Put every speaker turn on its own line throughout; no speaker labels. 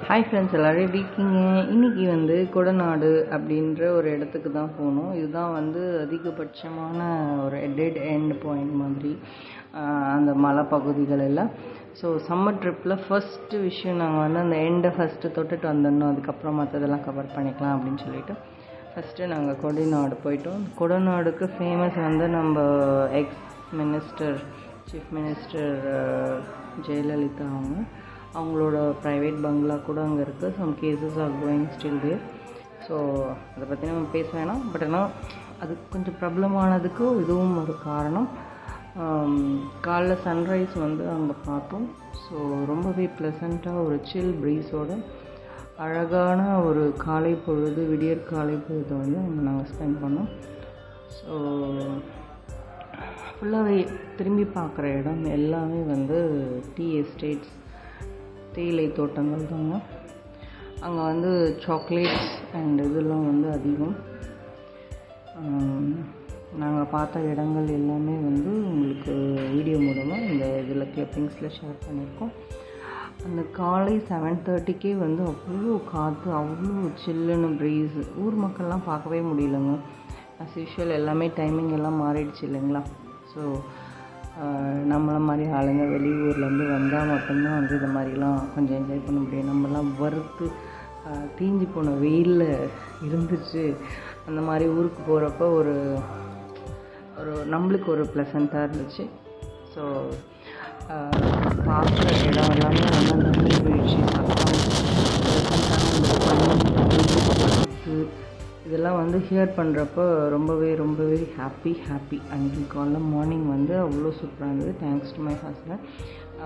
Hi friends, எல்லோரும் எப்படி இருக்கீங்க? இன்றைக்கி வந்து கொடநாடு அப்படின்ற ஒரு இடத்துக்கு தான் போகணும். இதுதான் வந்து அதிகபட்சமான ஒரு டெட் எண்ட் பாயிண்ட் மாதிரி அந்த மலைப்பகுதிகள் எல்லாம். ஸோ சம்மர் ட்ரிப்பில் ஃபஸ்ட்டு விஷயம் நாங்கள் வந்து அந்த எண்டை ஃபஸ்ட்டு தொட்டுட்டு வந்துடணும், அதுக்கப்புறம் மற்றதெல்லாம் கவர் பண்ணிக்கலாம் அப்படின்னு சொல்லிட்டு ஃபஸ்ட்டு நாங்கள் கொடைநாடு போயிட்டோம். கொடநாடுக்கு ஃபேமஸ் வந்து நம்ம ex minister chief minister Jayalalithaa அவங்களோட ப்ரைவேட் பங்களா கூட அங்கே இருக்குது. Some cases are going still there. So அதை பற்றி நம்ம பேச வேணாம். பட் ஆனால் அது கொஞ்சம் ப்ராப்ளமானதுக்கு இதுவும் ஒரு காரணம். காலைல சன்ரைஸ் வந்து அங்கே பார்த்தோம். ஸோ ரொம்பவே ப்ளசண்ட்டாக ஒரு சில் ப்ரீஸோட அழகான ஒரு காலை பொழுது, விடியற் காலை பொழுது வந்து அங்கே நாங்கள் ஸ்பெண்ட் பண்ணோம். ஸோ ஃபுல்லாகவே திரும்பி பார்க்குற இடம் எல்லாமே வந்து டீ எஸ்டேட்ஸ், தேயிலை தோட்டங்கள் தாங்க. அங்கே வந்து சாக்லேட்ஸ் அண்ட் இதெல்லாம் வந்து அதிகம். நாங்கள் பார்த்த இடங்கள் எல்லாமே வந்து உங்களுக்கு வீடியோ மூலமாக இந்த இதில் கிளிப்பிங்ஸில் ஷேர் பண்ணியிருக்கோம். அந்த காலை 7:30க்கே வந்து அவ்வளோ காற்று, அவ்வளோ சில்லுன்னு ப்ரீஸ். ஊர் மக்கள்லாம் பார்க்கவே முடியலங்க. அஸ் யூஷுவல் எல்லாமே டைமிங் எல்லாம் மாறிடுச்சு இல்லைங்களா? ஸோ நம்மளை மாதிரி ஆளுங்க வெளியூர்லேருந்து வந்தால் மட்டும்தான் வந்து இது மாதிரிலாம் கொஞ்சம் என்ஜாய் பண்ண முடியும். நம்மலாம் வறுத்து தீஞ்சு போன வெயிலில் இருந்துச்சு. அந்த மாதிரி ஊருக்கு போகிறப்ப ஒரு நம்மளுக்கு ஒரு ப்ளசண்ட்டாக இருந்துச்சு. ஸோ பார்க்குற இடம் எல்லாமே வந்து அந்த நீர்வீழ்ச்சி சத்தம், இதெல்லாம் வந்து ஹியர் பண்ணுறப்போ ரொம்பவே ஹாப்பி. அன்றைக்கி காலைல மார்னிங் வந்து அவ்வளோ சூப்பராக இருந்தது. Thanks to my husband.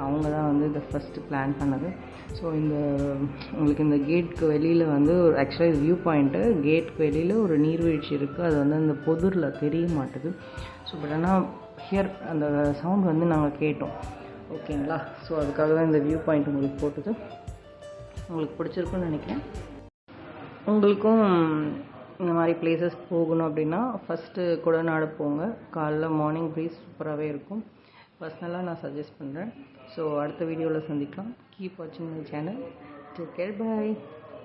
அவங்க தான் வந்து இதை ஃபஸ்ட்டு பிளான் பண்ணது. ஸோ உங்களுக்கு இந்த கேட்டுக்கு வெளியில் வந்து ஒரு ஆக்சுவலாக வியூ பாயிண்ட்டு, கேட்டுக்கு வெளியில் ஒரு நீர்வீழ்ச்சி இருக்குது. அது வந்து அந்த பொதுரில் தெரிய மாட்டுது. ஸோ பட் ஆனால் ஹியர் அந்த சவுண்ட் வந்து நாங்கள் கேட்டோம். ஓகேங்களா? ஸோ அதுக்காக தான் இந்த வியூ பாயிண்ட் உங்களுக்கு போட்டது. உங்களுக்கு பிடிச்சிருக்குன்னு நினைக்கிறேன். உங்களுக்கும் இந்த மாதிரி பிளேசஸ் போகணும் அப்படின்னா ஃபஸ்ட்டு கொடநாடு போங்க. காலைல மார்னிங் ப்ரீஸ் சூப்பராகவே இருக்கும். பர்சனலாக நான் சஜஸ்ட் பண்ணுறேன். ஸோ அடுத்த வீடியோவில் சந்திக்கலாம். கீப் வாட்சிங் my channel. Take care. Bye.